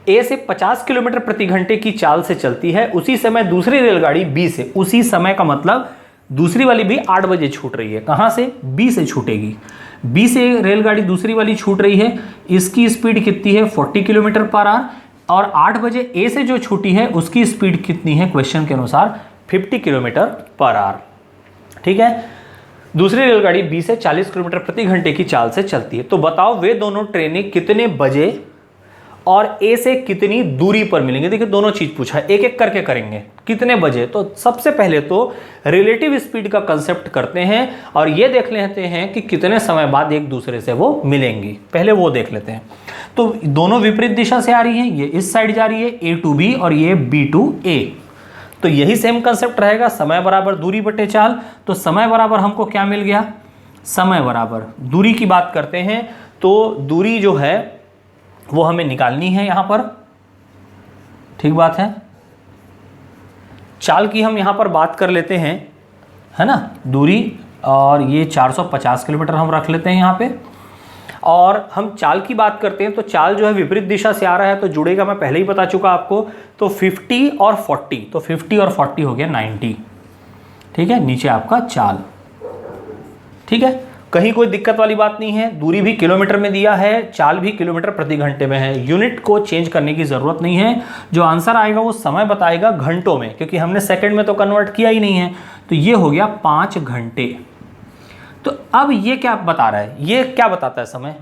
ए से 50 किलोमीटर प्रति घंटे की चाल से चलती है। उसी समय दूसरी रेलगाड़ी बी से, उसी समय का मतलब दूसरी वाली भी 8 बजे छूट रही है। कहां से? बी से छूटेगी। बी से रेलगाड़ी दूसरी वाली छूट रही है। इसकी स्पीड कितनी है? 40 किलोमीटर पर आवर। और 8 बजे ए से जो छूटी है उसकी स्पीड कितनी है? क्वेश्चन के अनुसार 50 किलोमीटर पर आवर। ठीक है। दूसरी रेलगाड़ी बी से 40 किलोमीटर प्रति घंटे की चाल से चलती है। तो बताओ वे दोनों ट्रेनें कितने बजे और ए से कितनी दूरी पर मिलेंगे। देखिए दोनों चीज पूछा है, एक एक करके करेंगे। कितने बजे? तो सबसे पहले तो रिलेटिव स्पीड का कंसेप्ट करते हैं और ये देख लेते हैं कि कितने समय बाद एक दूसरे से वो मिलेंगी। पहले वो देख लेते हैं। तो दोनों विपरीत दिशा से आ रही है, ये इस साइड जा रही है ए टू बी और ये बी टू ए। तो यही सेम कंसेप्ट रहेगा, समय बराबर दूरी बटे चाल। तो समय बराबर हमको क्या मिल गया? समय बराबर दूरी की बात करते हैं तो दूरी जो है वो हमें निकालनी है यहां पर। ठीक बात है। चाल की हम यहां पर बात कर लेते हैं, है ना, दूरी, और ये 450 किलोमीटर हम रख लेते हैं यहां पे। और हम चाल की बात करते हैं तो चाल जो है विपरीत दिशा से आ रहा है तो जुड़ेगा, मैं पहले ही बता चुका आपको। तो 50 और 40, तो 50 और 40 हो गया 90। ठीक है, नीचे आपका चाल। ठीक है, कहीं कोई दिक्कत वाली बात नहीं है। दूरी भी किलोमीटर में दिया है, चाल भी किलोमीटर प्रति घंटे में है। यूनिट को चेंज करने की जरूरत नहीं है। जो आंसर आएगा वो समय बताएगा घंटों में, क्योंकि हमने सेकंड में तो कन्वर्ट किया ही नहीं है। तो ये हो गया 5 घंटे। तो अब ये क्या बता रहा है? ये क्या बताता है समय?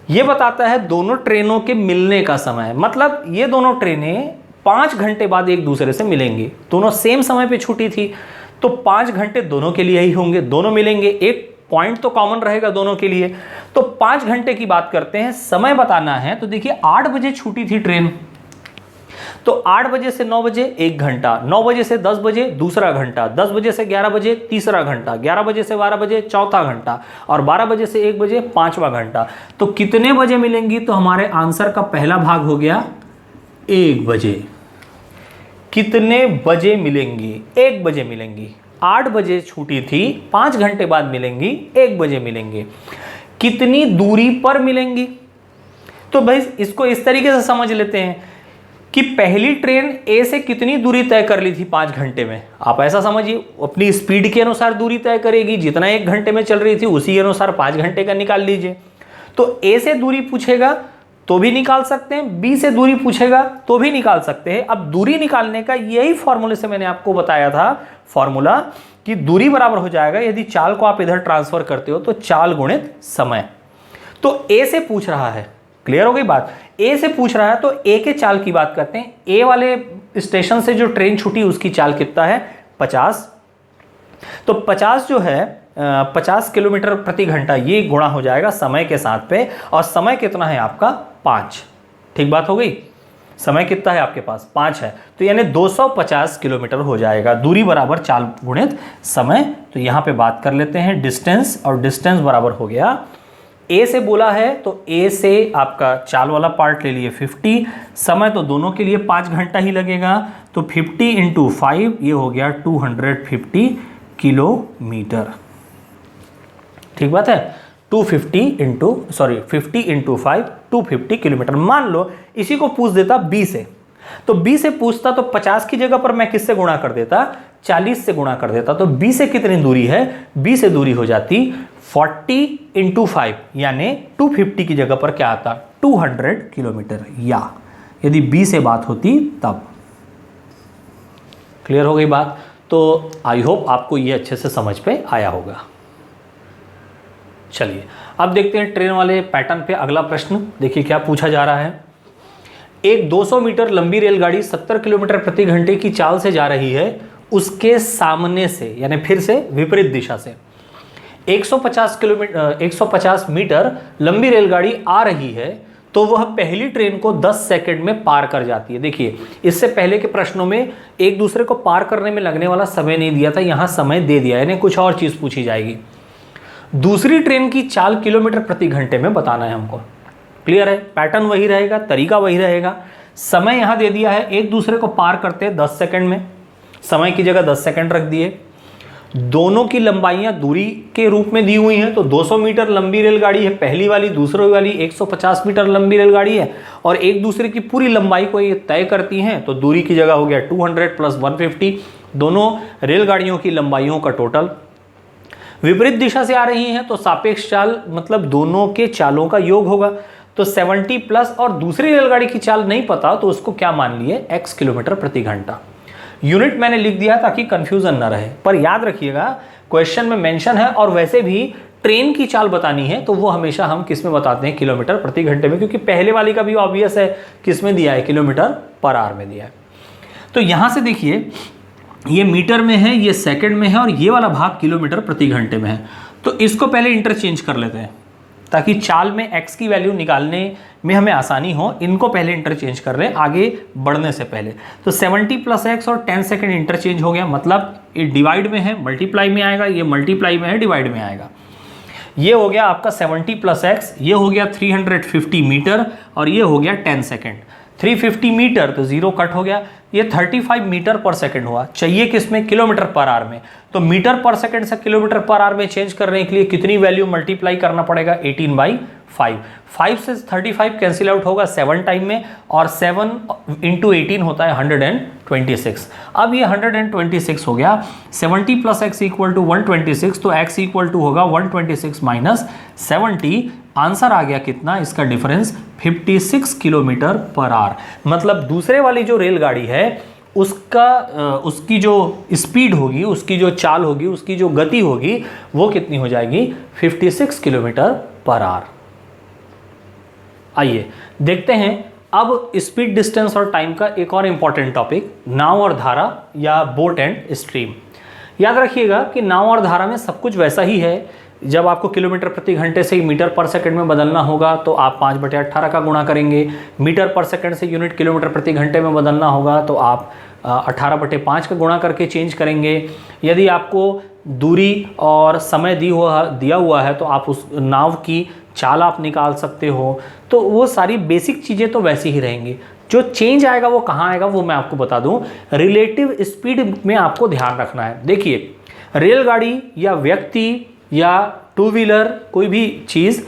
ये बताता है दोनों ट्रेनों के मिलने का समय। मतलब ये दोनों ट्रेनें 5 घंटे बाद एक दूसरे से मिलेंगी। दोनों सेम समय पे छूटी थी तो 5 घंटे दोनों के लिए ही होंगे, दोनों मिलेंगे। एक पॉइंट तो कॉमन रहेगा दोनों के लिए। तो 5 घंटे की बात करते हैं, समय बताना है। तो देखिए 8 बजे छूटी थी ट्रेन, तो 8 बजे से 9 बजे 1 घंटा, 9 बजे से 10 बजे दूसरा घंटा, 10 बजे से 11 बजे तीसरा घंटा, 11 बजे से 12 बजे चौथा घंटा, और 12 बजे से 1 बजे पांचवा घंटा। तो कितने बजे मिलेंगी? तो हमारे आंसर का पहला भाग हो गया 1 बजे। कितने बजे मिलेंगी? 1 बजे मिलेंगी। 8 बजे छूटी थी, 5 घंटे बाद मिलेंगी, 1 बजे मिलेंगे। कितनी दूरी पर मिलेंगी? तो भाई इसको इस तरीके से समझ लेते हैं कि पहली ट्रेन ए से कितनी दूरी तय कर ली थी 5 घंटे में। आप ऐसा समझिए, अपनी स्पीड के अनुसार दूरी तय करेगी, जितना 1 घंटे में चल रही थी उसी के अनुसार 5 घंटे का निकाल लीजिए। तो ए से दूरी पूछेगा तो भी निकाल सकते हैं, बी से दूरी पूछेगा तो भी निकाल सकते हैं। अब दूरी निकालने का यही फॉर्मूले से मैंने आपको बताया था फॉर्मूला, कि दूरी बराबर हो जाएगा, यदि चाल को आप इधर ट्रांसफर करते हो तो चाल गुणित समय। तो ए से पूछ रहा है, क्लियर हो गई बात? ए से पूछ रहा है तो ए के चाल की बात करते हैं। ए वाले स्टेशन से जो ट्रेन छूटी उसकी चाल कितना है? 50। तो 50 जो है 50 किलोमीटर प्रति घंटा, ये गुणा हो जाएगा समय के साथ पे, और समय कितना है आपका? 5। ठीक बात हो गई? समय कितना है आपके पास? 5 है। तो यानी 250 किलोमीटर हो जाएगा। दूरी बराबर चाल गुणित समय। तो यहां पे बात कर लेते हैं डिस्टेंस, और डिस्टेंस बराबर हो गया, ए से बोला है तो ए से आपका चाल वाला पार्ट ले लिए 50, समय तो दोनों के लिए 5 घंटा ही लगेगा। तो 50 × 5 ये हो गया 250 किलोमीटर। ठीक बात है? 50 × 5 250 किलोमीटर। मान लो इसी को पूछ देता बी से, तो बी से पूछता तो 50 की जगह पर मैं किससे गुणा कर देता? 40 से गुणा कर देता। तो बी से कितनी दूरी है? बी से दूरी हो जाती 40 × 5, यानी 250 की जगह पर क्या आता? 200 किलोमीटर। या यदि बी से बात होती तब। क्लियर हो गई बात? तो आई होप आपको ये अच्छे से समझ पे आया होगा। चलिए अब देखते हैं ट्रेन वाले पैटर्न पे अगला प्रश्न। देखिए क्या पूछा जा रहा है। एक 200 मीटर लंबी रेलगाड़ी 70 किलोमीटर प्रति घंटे की चाल से जा रही है। उसके सामने से, यानी फिर से विपरीत दिशा से 150 मीटर लंबी रेलगाड़ी आ रही है। तो वह पहली ट्रेन को 10 सेकंड में पार कर जाती है। देखिए, इससे पहले के प्रश्नों में एक दूसरे को पार करने में लगने वाला समय नहीं दिया था, यहां समय दे दिया, यानी कुछ और चीज पूछी जाएगी। दूसरी ट्रेन की चाल किलोमीटर प्रति घंटे में बताना है हमको। क्लियर है? पैटर्न वही रहेगा, तरीका वही रहेगा। समय यहां दे दिया है, एक दूसरे को पार करते हैं 10 सेकंड में, समय की जगह 10 सेकंड रख दिए। दोनों की लंबाइयां दूरी के रूप में दी हुई हैं, तो 200 मीटर लंबी रेलगाड़ी है पहली वाली, दूसरी वाली 150 मीटर लंबी रेलगाड़ी है, और एक दूसरे की पूरी लंबाई को ये तय करती हैं, तो दूरी की जगह हो गया 200 प्लस 150, दोनों रेलगाड़ियों की लंबाइयों का टोटल। विपरीत दिशा से आ रही हैं तो सापेक्ष चाल मतलब दोनों के चालों का योग होगा, तो 70 प्लस, और दूसरी रेलगाड़ी की चाल नहीं पता तो उसको क्या मान लिए, x किलोमीटर प्रति घंटा। यूनिट मैंने लिख दिया ताकि कंफ्यूजन ना रहे, पर याद रखिएगा क्वेश्चन में मेंशन है, और वैसे भी ट्रेन की चाल बतानी है तो वो हमेशा हम किस में बताते हैं, किलोमीटर प्रति घंटे में, क्योंकि पहले वाली का भी ऑब्वियस है किस में दिया है, किलोमीटर पर आवर में दिया है। तो यहां से देखिए, ये मीटर में है, ये सेकंड में है, और ये वाला भाग किलोमीटर प्रति घंटे में है। तो इसको पहले इंटरचेंज कर लेते हैं ताकि चाल में x की वैल्यू निकालने में हमें आसानी हो। इनको पहले इंटरचेंज कर रहे हैं आगे बढ़ने से पहले। तो 70 प्लस x और 10 सेकंड इंटरचेंज हो गया, मतलब ये डिवाइड में है, मल्टीप्लाई में आएगा, ये मल्टीप्लाई में है, डिवाइड में आएगा। ये हो गया आपका 70 प्लस x, ये हो गया 350 मीटर, और ये हो गया 10 सेकंड। 350 मीटर तो 0 कट हो गया, ये 35 मीटर पर सेकंड हुआ। चाहिए किसमें, किलोमीटर पर आवर में, तो मीटर पर सेकंड से किलोमीटर पर आवर में चेंज करने के लिए कितनी वैल्यू मल्टीप्लाई करना पड़ेगा, 18/5। 5 से 35 कैंसिल आउट होगा 7 टाइम में, और 7 इंटू 18 होता है 126। अब ये 126 हो गया, 70 प्लस एक्स इक्वल टू 126, तो x इक्वल टू होगा 126 माइनस 70। आंसर आ गया कितना, इसका डिफरेंस 56 किलोमीटर पर आवर। मतलब दूसरे वाली जो रेलगाड़ी है उसकी जो स्पीड होगी, उसकी जो चाल होगी, उसकी जो गति होगी, वो कितनी हो जाएगी, 56 किलोमीटर पर आवर। आइए देखते हैं अब स्पीड, डिस्टेंस और टाइम का एक और इंपॉर्टेंट टॉपिक, नाव और धारा या बोट एंड स्ट्रीम। याद रखिएगा कि नाव और धारा में सब कुछ वैसा ही है। जब आपको किलोमीटर प्रति घंटे से मीटर पर सेकंड में बदलना होगा तो आप 5/18 का गुणा करेंगे, मीटर पर सेकंड से यूनिट किलोमीटर प्रति घंटे में बदलना होगा तो आप 18/5 का गुणा करके चेंज करेंगे। यदि आपको दूरी और समय दिया हुआ है तो आप उस नाव की चाल आप निकाल सकते हो। तो वो सारी बेसिक चीज़ें तो वैसी ही रहेंगी। जो चेंज आएगा वो कहाँ आएगा वो मैं आपको बता दूं, रिलेटिव स्पीड में आपको ध्यान रखना है। देखिए, रेलगाड़ी या व्यक्ति या टू व्हीलर, कोई भी चीज़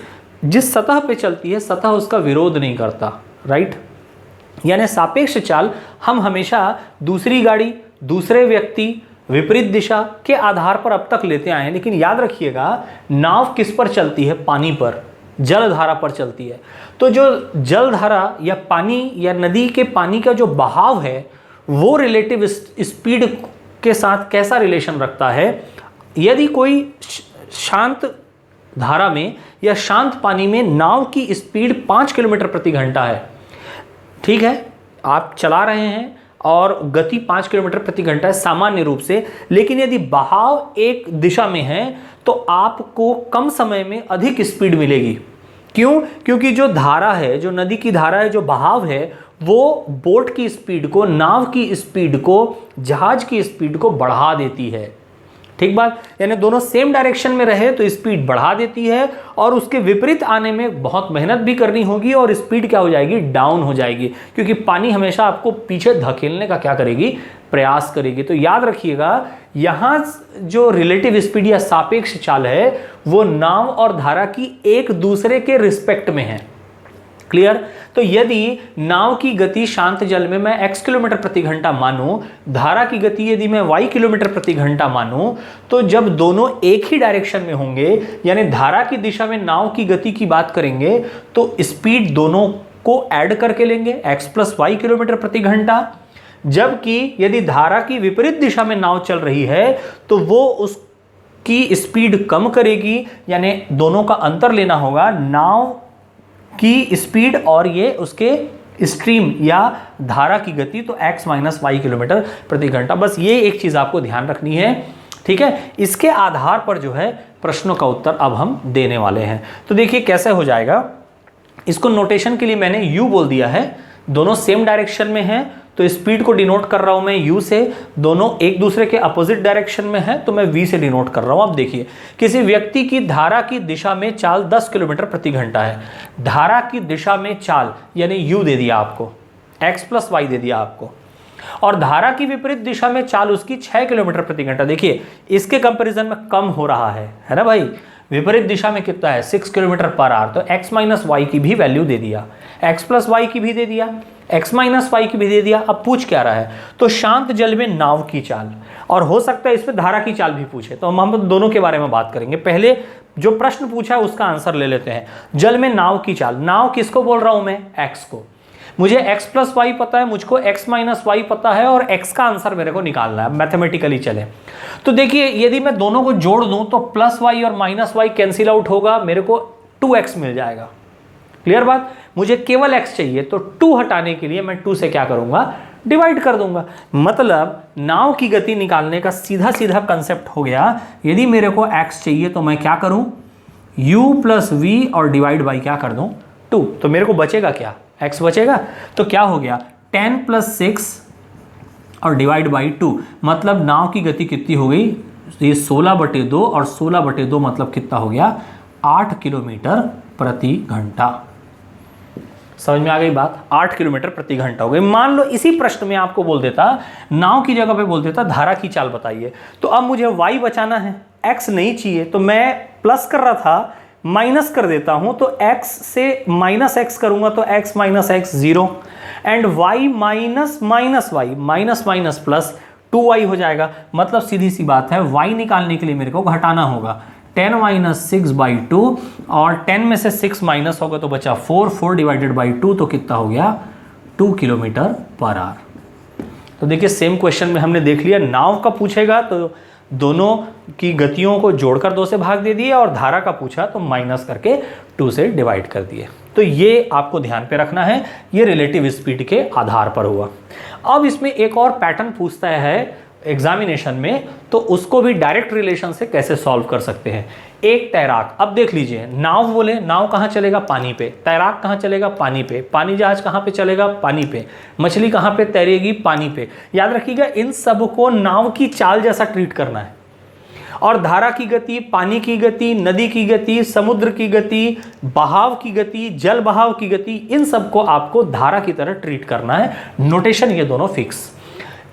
जिस सतह पे चलती है, सतह उसका विरोध नहीं करता, राइट। यानी सापेक्ष चाल हम हमेशा दूसरी गाड़ी, दूसरे व्यक्ति, विपरीत दिशा के आधार पर अब तक लेते आए हैं। लेकिन याद रखिएगा, नाव किस पर चलती है, पानी पर, जल धारा पर चलती है। तो जो जल धारा या पानी या नदी के पानी का जो बहाव है वो रिलेटिव स्पीड के साथ कैसा रिलेशन रखता है। यदि कोई शांत धारा में या शांत पानी में नाव की स्पीड 5 किलोमीटर प्रति घंटा है, ठीक है, आप चला रहे हैं और गति 5 किलोमीटर प्रति घंटा है सामान्य रूप से, लेकिन यदि बहाव एक दिशा में है तो आपको कम समय में अधिक स्पीड मिलेगी। क्यों? क्योंकि जो धारा है, जो नदी की धारा है, जो बहाव है, वो बोट की स्पीड को, नाव की स्पीड को, जहाज की स्पीड को बढ़ा देती है। ठीक बात, यानी दोनों सेम डायरेक्शन में रहे तो स्पीड बढ़ा देती है, और उसके विपरीत आने में बहुत मेहनत भी करनी होगी और स्पीड क्या हो जाएगी, डाउन हो जाएगी, क्योंकि पानी हमेशा आपको पीछे धकेलने का क्या करेगी, प्रयास करेगी। तो याद रखिएगा, यहां जो रिलेटिव स्पीड या सापेक्ष चाल है वो नाव और धारा की एक दूसरे के रिस्पेक्ट में है। क्लियर? तो यदि नाव की गति शांत जल में मैं x किलोमीटर प्रति घंटा मानूं, धारा की गति यदि मैं y किलोमीटर प्रति घंटा मानूं, तो जब दोनों एक ही डायरेक्शन में होंगे, यानी धारा की दिशा में नाव की गति की बात करेंगे, तो स्पीड दोनों को ऐड करके लेंगे, x प्लस y किलोमीटर प्रति घंटा। जबकि यदि धारा की विपरीत दिशा में नाव चल रही है तो वो उसकी स्पीड कम करेगी, यानी दोनों का अंतर लेना होगा, नाव की स्पीड और ये उसके स्ट्रीम या धारा की गति, तो x माइनस वाई किलोमीटर प्रति घंटा। बस ये एक चीज आपको ध्यान रखनी है, ठीक है। इसके आधार पर जो है प्रश्नों का उत्तर अब हम देने वाले हैं। तो देखिए कैसे हो जाएगा, इसको नोटेशन के लिए मैंने u बोल दिया है, दोनों सेम डायरेक्शन में है तो स्पीड को डिनोट कर रहा हूं मैं u से, दोनों एक दूसरे के अपोजिट डायरेक्शन में है तो मैं v से डिनोट कर रहा हूं। अब देखिए, किसी व्यक्ति की धारा की दिशा में चाल 10 किलोमीटर प्रति घंटा है। धारा की दिशा में चाल यानी u दे दिया आपको, x प्लस वाई दे दिया आपको, और धारा की विपरीत दिशा में चाल उसकी 6 किलोमीटर प्रति घंटा। देखिए इसके कंपैरिजन में कम हो रहा है ना भाई, विपरीत दिशा में कितना है 6 किलोमीटर पर आवर, तो x माइनस वाई की भी वैल्यू दे दिया, x प्लस वाई की भी दे दिया, x माइनस वाई की भी दे दिया। अब पूछ क्या रहा है, तो शांत जल में नाव की चाल, और हो सकता है इसमें धारा की चाल भी पूछे, तो हम दोनों के बारे में बात करेंगे। पहले जो प्रश्न पूछा है उसका आंसर ले लेते हैं। जल में नाव की चाल, नाव किसको बोल रहा हूं मैं, x को, मुझे x प्लस वाई पता है, मुझको x माइनस वाई पता है, और x का आंसर मेरे को निकालना है। मैथमेटिकली चले तो देखिए, यदि मैं दोनों को जोड़ दूं तो प्लस वाई और माइनस वाई कैंसिल आउट होगा, मेरे को 2x मिल जाएगा। क्लियर बात, मुझे केवल x चाहिए, तो 2 हटाने के लिए मैं 2 से क्या करूंगा, डिवाइड कर दूंगा। मतलब नाव की गति निकालने का सीधा सीधा कंसेप्ट हो गया। यदि मेरे को x चाहिए तो मैं क्या करूं, u प्लस वी और डिवाइड बाई क्या कर दूं 2, तो मेरे को बचेगा क्या, x बचेगा। तो क्या हो गया 10 प्लस 6 और डिवाइड बाई 2, मतलब नाव की गति कितनी हो गई, ये 16/2 और 16/2 मतलब कितना हो गया 8 किलोमीटर प्रति घंटा। समझ में आ गई बात, 8 किलोमीटर प्रति घंटा हो गई। मान लो इसी प्रश्न में आपको बोल देता, नाव की जगह पे बोल देता धारा की चाल बताइए, तो अब मुझे y बचाना है, x नहीं चाहिए, तो मैं प्लस कर रहा था माइनस कर देता हूं, तो x से माइनस x करूंगा तो x minus x 0, and y minus minus y, minus minus plus 2y हो जाएगा। मतलब सीधी सी बात है, y निकालने के लिए मेरे को घटाना होगा 10 माइनस 6/2, और 10 में से 6 माइनस होगा तो बचा 4 डिवाइडेड बाई 2, तो कितना हो गया 2 किलोमीटर पर आवर। तो देखिए सेम क्वेश्चन में हमने देख लिया, नाव का पूछेगा तो दोनों की गतियों को जोड़कर 2 से भाग दे दिए, और धारा का पूछा तो माइनस करके 2 से डिवाइड कर दिए। तो ये आपको ध्यान पे रखना है, ये रिलेटिव स्पीड के आधार पर हुआ। अब इसमें एक और पैटर्न पूछता है एग्जामिनेशन में, तो उसको भी डायरेक्ट रिलेशन से कैसे सॉल्व कर सकते हैं। एक तैराक, अब देख लीजिए, नाव बोले, नाव कहाँ चलेगा, पानी पे, तैराक कहाँ चलेगा, पानी पे, पानी जहाज कहाँ पे चलेगा, पानी पे, मछली कहाँ पे तैरेगी, पानी पे। याद रखिएगा इन सब को नाव की चाल जैसा ट्रीट करना है, और धारा की गति, पानी की गति, नदी की गति, समुद्र की गति, बहाव की गति, जल बहाव की गति, इन सबको आपको धारा की तरह ट्रीट करना है। नोटेशन ये दोनों फिक्स।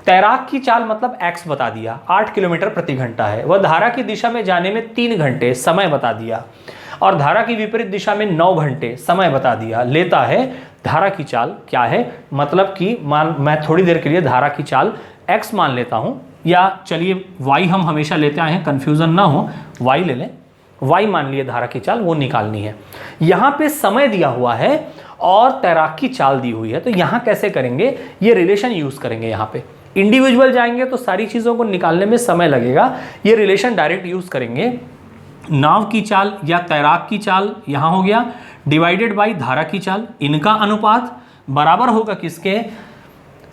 तैराक की चाल मतलब x बता दिया, 8 किलोमीटर प्रति घंटा है, वह धारा की दिशा में जाने में 3 घंटे समय बता दिया, और धारा की विपरीत दिशा में 9 घंटे समय बता दिया, लेता है धारा की चाल क्या है। मतलब कि मैं थोड़ी देर के लिए धारा की चाल x मान लेता हूं, या चलिए y हम हमेशा लेते आए हैं, कंफ्यूजन ना हो, y ले लें, y मान लिए धारा की चाल, वो निकालनी है। यहां पे समय दिया हुआ है और तैराक की चाल दी हुई है, तो यहां कैसे करेंगे, ये रिलेशन यूज करेंगे। यहां पे इंडिविजुअल जाएंगे तो सारी चीजों को निकालने में समय लगेगा, ये रिलेशन डायरेक्ट यूज करेंगे। नाव की चाल या तैराक की चाल यहां हो गया, डिवाइडेड बाई धारा की चाल, इनका अनुपात बराबर होगा किसके,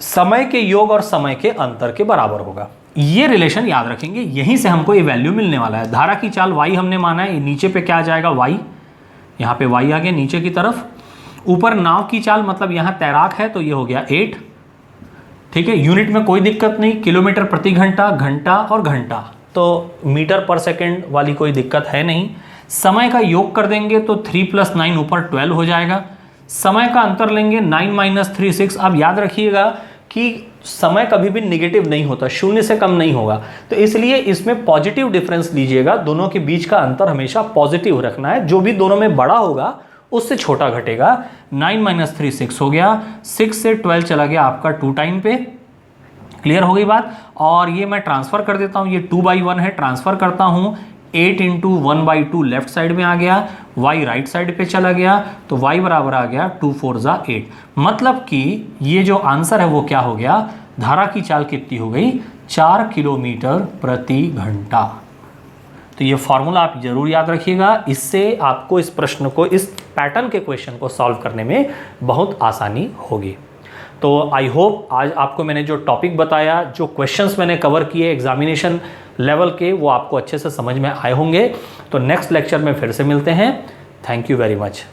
समय के योग और समय के अंतर के बराबर होगा। ये रिलेशन याद रखेंगे, यहीं से हमको ये वैल्यू मिलने वाला है। धारा की चाल y हमने माना है, नीचे पे क्या आ जाएगा y, यहाँ पे y आ गया नीचे की तरफ। ऊपर नाव की चाल मतलब यहाँ तैराक है तो ये हो गया 8, ठीक है। यूनिट में कोई दिक्कत नहीं, किलोमीटर प्रति घंटा, घंटा और घंटा, तो मीटर पर सेकेंड वाली कोई दिक्कत है नहीं। समय का योग कर देंगे तो 3 + 9 ऊपर 12 हो जाएगा। समय का अंतर लेंगे 9 - 3 6। अब याद रखिएगा कि समय कभी भी निगेटिव नहीं होता, 0 से कम नहीं होगा, तो इसलिए इसमें पॉजिटिव डिफरेंस लीजिएगा, दोनों के बीच का अंतर हमेशा पॉजिटिव रखना है, जो भी दोनों में बड़ा होगा उससे छोटा घटेगा। 9 - 3 6 हो गया, 6 से 12 चला गया आपका 2 टाइम पे। क्लियर हो गई बात। और ये मैं ट्रांसफर कर देता हूँ, ये 2/1 है, ट्रांसफर करता हूँ, 8 × 1/2 लेफ्ट साइड में आ गया, y राइट साइड पे चला गया, तो y बराबर आ गया 2 4 = 8। मतलब कि ये जो आंसर है वो क्या हो गया, धारा की चाल कितनी हो गई, 4 किलोमीटर प्रति घंटा। तो ये फॉर्मूला आप जरूर याद रखिएगा, इससे आपको इस प्रश्न को, इस पैटर्न के क्वेश्चन को सॉल्व करने में बहुत आसानी होगी। तो आई होप आज आपको मैंने जो टॉपिक बताया, जो क्वेश्चंस मैंने कवर किए एग्जामिनेशन लेवल के, वो आपको अच्छे से समझ में आए होंगे। तो नेक्स्ट लेक्चर में फिर से मिलते हैं। Thank you very much.